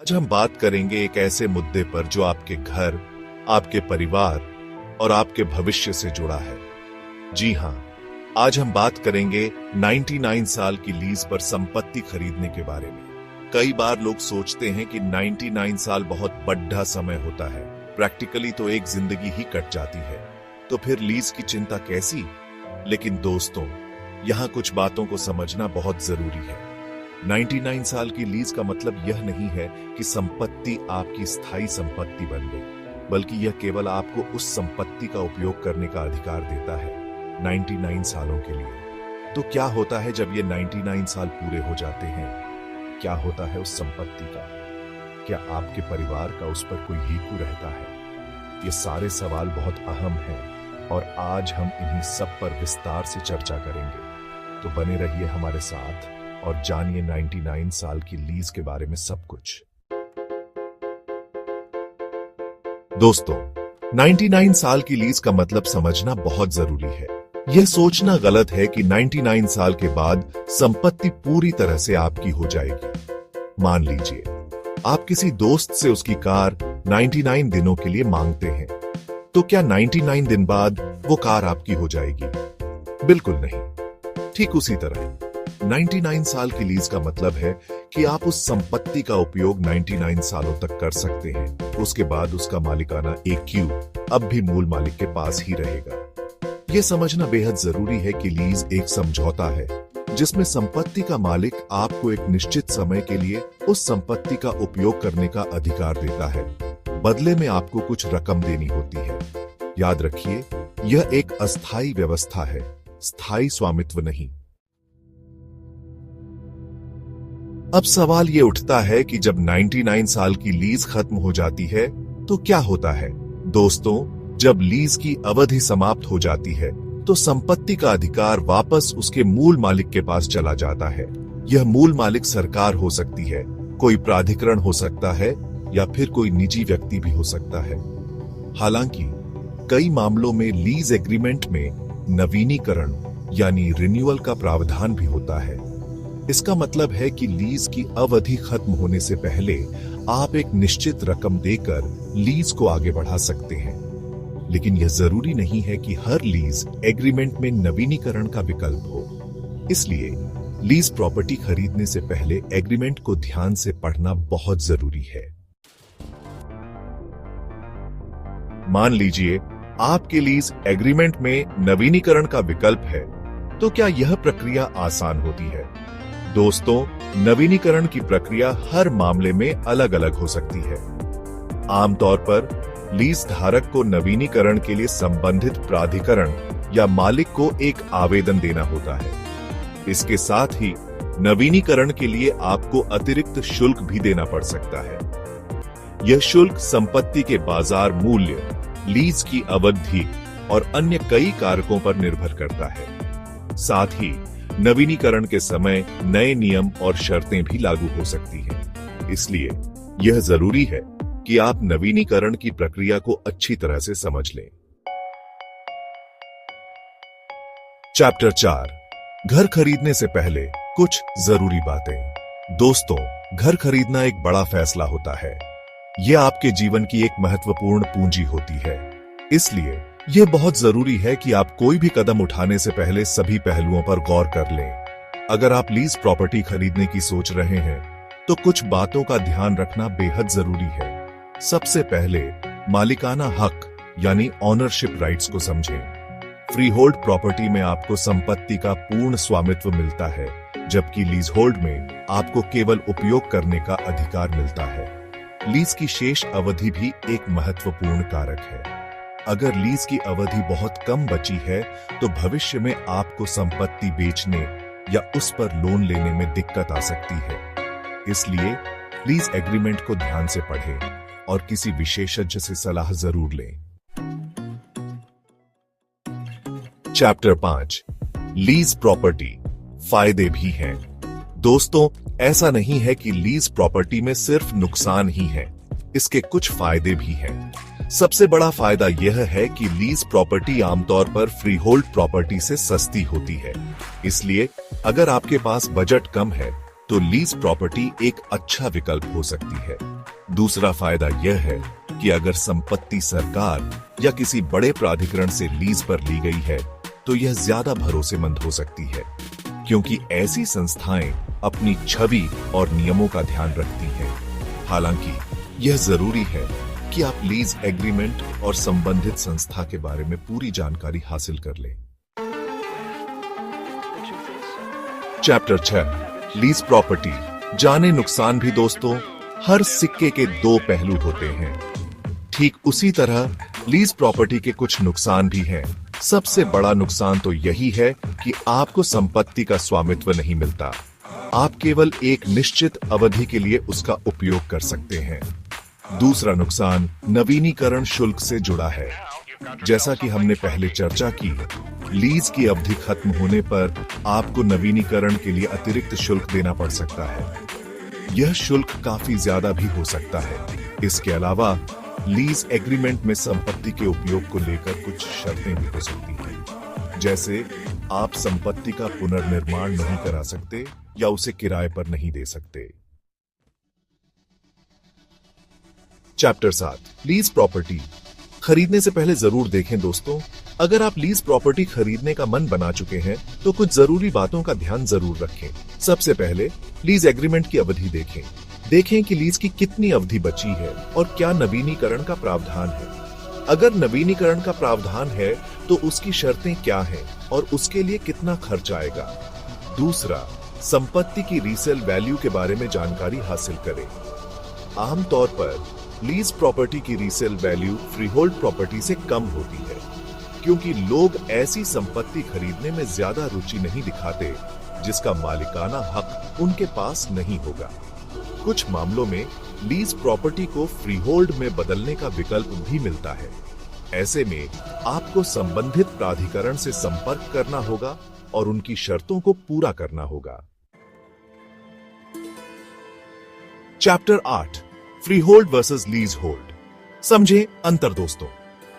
आज हम बात करेंगे एक ऐसे मुद्दे पर जो आपके घर, आपके परिवार और आपके भविष्य से जुड़ा है। जी हां, आज हम बात करेंगे 99 साल की लीज पर संपत्ति खरीदने के बारे में। कई बार लोग सोचते हैं कि 99 साल बहुत बड़ा समय होता है, प्रैक्टिकली तो एक जिंदगी ही कट जाती है, तो फिर लीज की चिंता कैसी? लेकिन दोस्तों, यहां कुछ बातों को समझना बहुत जरूरी है। 99 साल की लीज का मतलब यह नहीं है कि संपत्ति आपकी स्थायी संपत्ति बन गई, बल्कि यह केवल आपको उस संपत्ति का उपयोग करने का अधिकार देता है 99 सालों के लिए। तो क्या होता है जब ये 99 साल पूरे हो जाते हैं? क्या होता है उस संपत्ति का? क्या आपके परिवार का उस पर कोई हीकू रहता है? ये सारे सवाल बहुत अहम हैं और आज हम इन्हीं सब पर विस्तार से चर्चा करेंगे। तो बने रहिए हमारे साथ और जानिए 99 साल की लीज के बारे में सब कुछ। दोस्तों, 99 साल की लीज का मतलब समझना बहुत जरूरी है। यह सोचना गलत है कि 99 साल के बाद संपत्ति पूरी तरह से आपकी हो जाएगी। मान लीजिए आप किसी दोस्त से उसकी कार 99 दिनों के लिए मांगते हैं, तो क्या 99 दिन बाद वो कार आपकी हो जाएगी? बिल्कुल नहीं। ठीक उसी तरह 99 साल की लीज का मतलब है कि आप उस संपत्ति का उपयोग 99 सालों तक कर सकते हैं। उसके बाद उसका मालिकाना EQ अब भी मूल मालिक के पास ही रहेगा। यह समझना बेहद जरूरी है कि लीज एक समझौता है जिसमें संपत्ति का मालिक आपको एक निश्चित समय के लिए उस संपत्ति का उपयोग करने का अधिकार देता है। बदले में आपको कुछ रकम देनी होती है। याद रखिए, यह एक अस्थायी व्यवस्था है, स्थायी स्वामित्व नहीं। अब सवाल ये उठता है कि जब 99 साल की लीज खत्म हो जाती है तो क्या होता है? दोस्तों, जब लीज की अवधि समाप्त हो जाती है तो संपत्ति का अधिकार वापस उसके मूल मालिक के पास चला जाता है। यह मूल मालिक सरकार हो सकती है, कोई प्राधिकरण हो सकता है या फिर कोई निजी व्यक्ति भी हो सकता है। हालांकि कई मामलों में लीज एग्रीमेंट में नवीनीकरण यानी रिन्यूअल का प्रावधान भी होता है। इसका मतलब है कि लीज की अवधि खत्म होने से पहले आप एक निश्चित रकम देकर लीज को आगे बढ़ा सकते हैं। लेकिन यह जरूरी नहीं है कि हर लीज एग्रीमेंट में नवीनीकरण का विकल्प हो। इसलिए लीज प्रॉपर्टी खरीदने से पहले एग्रीमेंट को ध्यान से पढ़ना बहुत जरूरी है। मान लीजिए आपके लीज एग्रीमेंट में नवीनीकरण का विकल्प है, तो क्या यह प्रक्रिया आसान होती है? दोस्तों, नवीनीकरण की प्रक्रिया हर मामले में अलग अलग हो सकती है। आमतौर पर लीज धारक को नवीनीकरण के लिए संबंधित प्राधिकरण या मालिक को एक आवेदन देना होता है। इसके साथ ही नवीनीकरण के लिए आपको अतिरिक्त शुल्क भी देना पड़ सकता है। यह शुल्क संपत्ति के बाजार मूल्य, लीज की अवधि और अन्य कई कारकों पर निर्भर करता है। साथ ही नवीनीकरण के समय नए नियम और शर्तें भी लागू हो सकती हैं। इसलिए यह जरूरी है कि आप नवीनीकरण की प्रक्रिया को अच्छी तरह से समझ लें। चैप्टर 4, घर खरीदने से पहले कुछ जरूरी बातें। दोस्तों, घर खरीदना एक बड़ा फैसला होता है। यह आपके जीवन की एक महत्वपूर्ण पूंजी होती है। इसलिए यह बहुत जरूरी है कि आप कोई भी कदम उठाने से पहले सभी पहलुओं पर गौर कर लें। अगर आप लीज प्रॉपर्टी खरीदने की सोच रहे हैं तो कुछ बातों का ध्यान रखना बेहद जरूरी है। सबसे पहले मालिकाना हक यानी ऑनरशिप राइट्स को समझें। फ्री होल्ड प्रॉपर्टी में आपको संपत्ति का पूर्ण स्वामित्व मिलता है, जबकि लीज होल्ड में आपको केवल उपयोग करने का अधिकार मिलता है। लीज की शेष अवधि भी एक महत्वपूर्ण कारक है। अगर लीज की अवधि बहुत कम बची है तो भविष्य में आपको संपत्ति बेचने या उस पर लोन लेने में दिक्कत आ सकती है। इसलिए लीज एग्रीमेंट को ध्यान से पढ़ें और किसी विशेषज्ञ से सलाह जरूर लें। चैप्टर 5, लीज प्रॉपर्टी, फायदे भी हैं। दोस्तों, ऐसा नहीं है कि लीज प्रॉपर्टी में सिर्फ नुकसान ही है, इसके कुछ फायदे भी हैं। सबसे बड़ा फायदा यह है कि लीज प्रॉपर्टी आमतौर पर फ्री होल्ड प्रॉपर्टी से सस्ती होती है। इसलिए अगर आपके पास बजट कम है तो लीज प्रॉपर्टी एक अच्छा विकल्प हो सकती है। दूसरा फायदा यह है कि अगर संपत्ति सरकार या किसी बड़े प्राधिकरण से लीज पर ली गई है तो यह ज्यादा भरोसेमंद हो सकती है, क्योंकि ऐसी संस्थाएं अपनी छवि और नियमों का ध्यान रखती हैं। हालांकि यह जरूरी है कि आप लीज एग्रीमेंट और संबंधित संस्था के बारे में पूरी जानकारी हासिल कर लें। Chapter 6 lease property. जाने नुकसान भी दोस्तों, हर सिक्के के दो पहलू होते हैं। ठीक उसी तरह लीज प्रॉपर्टी के कुछ नुकसान भी हैं। सबसे बड़ा नुकसान तो यही है कि आपको संपत्ति का स्वामित्व नहीं मिलता। आप केवल एक निश्चित अवधि के लिए उसका उपयोग कर सकते हैं। दूसरा नुकसान नवीनीकरण शुल्क से जुड़ा है। जैसा कि हमने पहले चर्चा की, लीज की अवधि खत्म होने पर आपको नवीनीकरण के लिए अतिरिक्त शुल्क देना पड़ सकता है। यह शुल्क काफी ज्यादा भी हो सकता है। इसके अलावा लीज एग्रीमेंट में संपत्ति के उपयोग को लेकर कुछ शर्तें भी हो सकती हैं, जैसे आप संपत्ति का पुनर्निर्माण नहीं करा सकते या उसे किराए पर नहीं दे सकते। Chapter 7 lease property. खरीदने से पहले जरूर देखें दोस्तों, अगर आप लीज प्रॉपर्टी खरीदने का मन बना चुके हैं तो कुछ जरूरी बातों का ध्यान जरूर रखें। सबसे पहले लीज एग्रीमेंट की अवधि देखें। देखें कि लीज की कितनी अवधि बची है और क्या नवीनीकरण का प्रावधान है। अगर नवीनीकरण का प्रावधान है तो उसकी शर्तें क्या हैं और उसके लिए कितना खर्च आएगा। दूसरा, संपत्ति की रीसेल वैल्यू के बारे में जानकारी हासिल करें। आमतौर पर लीज प्रॉपर्टी की रीसेल वैल्यू फ्रीहोल्ड प्रॉपर्टी से कम होती है, क्योंकि लोग ऐसी संपत्ति खरीदने में ज्यादा रुचि नहीं दिखाते जिसका मालिकाना हक उनके पास नहीं होगा। कुछ मामलों में लीज प्रॉपर्टी को फ्रीहोल्ड में बदलने का विकल्प भी मिलता है। ऐसे में आपको संबंधित प्राधिकरण से संपर्क करना होगा और उनकी शर्तों को पूरा करना होगा। Chapter 8 freehold versus lease hold. समझे अंतर दोस्तों।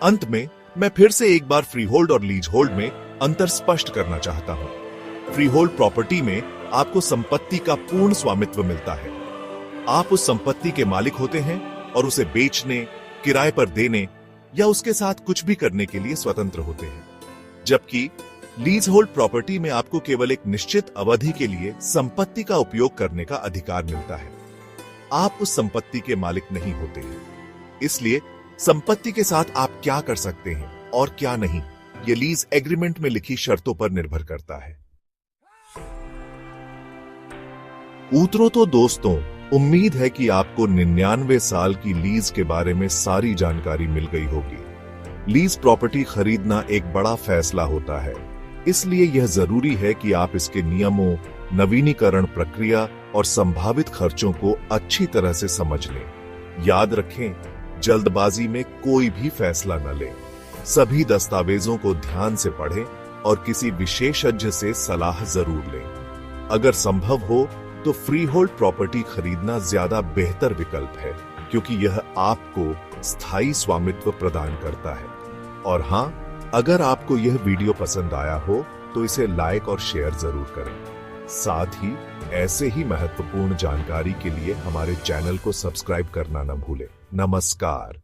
अंत में मैं फिर से एक बार फ्रीहोल्ड और लीज होल्ड में अंतर स्पष्ट करना चाहता हूं। फ्रीहोल्ड प्रॉपर्टी में आपको संपत्ति का पूर्ण स्वामित्व मिलता है। आप उस संपत्ति के मालिक होते हैं और उसे बेचने, किराए पर देने या उसके साथ कुछ भी करने के लिए स्वतंत्र होते हैं। जबकि लीज होल्ड प्रॉपर्टी में आपको केवल एक निश्चित अवधि के लिए संपत्ति का उपयोग करने का अधिकार मिलता है। आप उस संपत्ति के मालिक नहीं होते हैं। इसलिए संपत्ति के साथ आप क्या कर सकते हैं और क्या नहीं, ये लीज एग्रीमेंट में लिखी शर्तों पर निर्भर करता है। उत्तरों तो दोस्तों, उम्मीद है कि आपको 99 साल की लीज के बारे में सारी जानकारी मिल गई होगी। लीज प्रॉपर्टी खरीदना एक बड़ा फैसला होता है, इसलिए यह जरूरी है कि आप इसके नियमों, नवीनीकरण प्रक्रिया और संभावित खर्चों को अच्छी तरह से समझ लें। याद रखें, जल्दबाजी में कोई भी फैसला न लें। सभी दस्तावेजों को ध्यान से पढ़ें और किसी विशेषज्ञ से सलाह जरूर लें। अगर संभव हो तो फ्रीहोल्ड प्रॉपर्टी खरीदना ज्यादा बेहतर विकल्प है, क्योंकि यह आपको स्थायी स्वामित्व प्रदान करता है। और हां, अगर आपको यह वीडियो पसंद आया हो तो इसे लाइक और शेयर जरूर करें। साथ ही ऐसे ही महत्वपूर्ण जानकारी के लिए हमारे चैनल को सब्सक्राइब करना न भूलें। नमस्कार।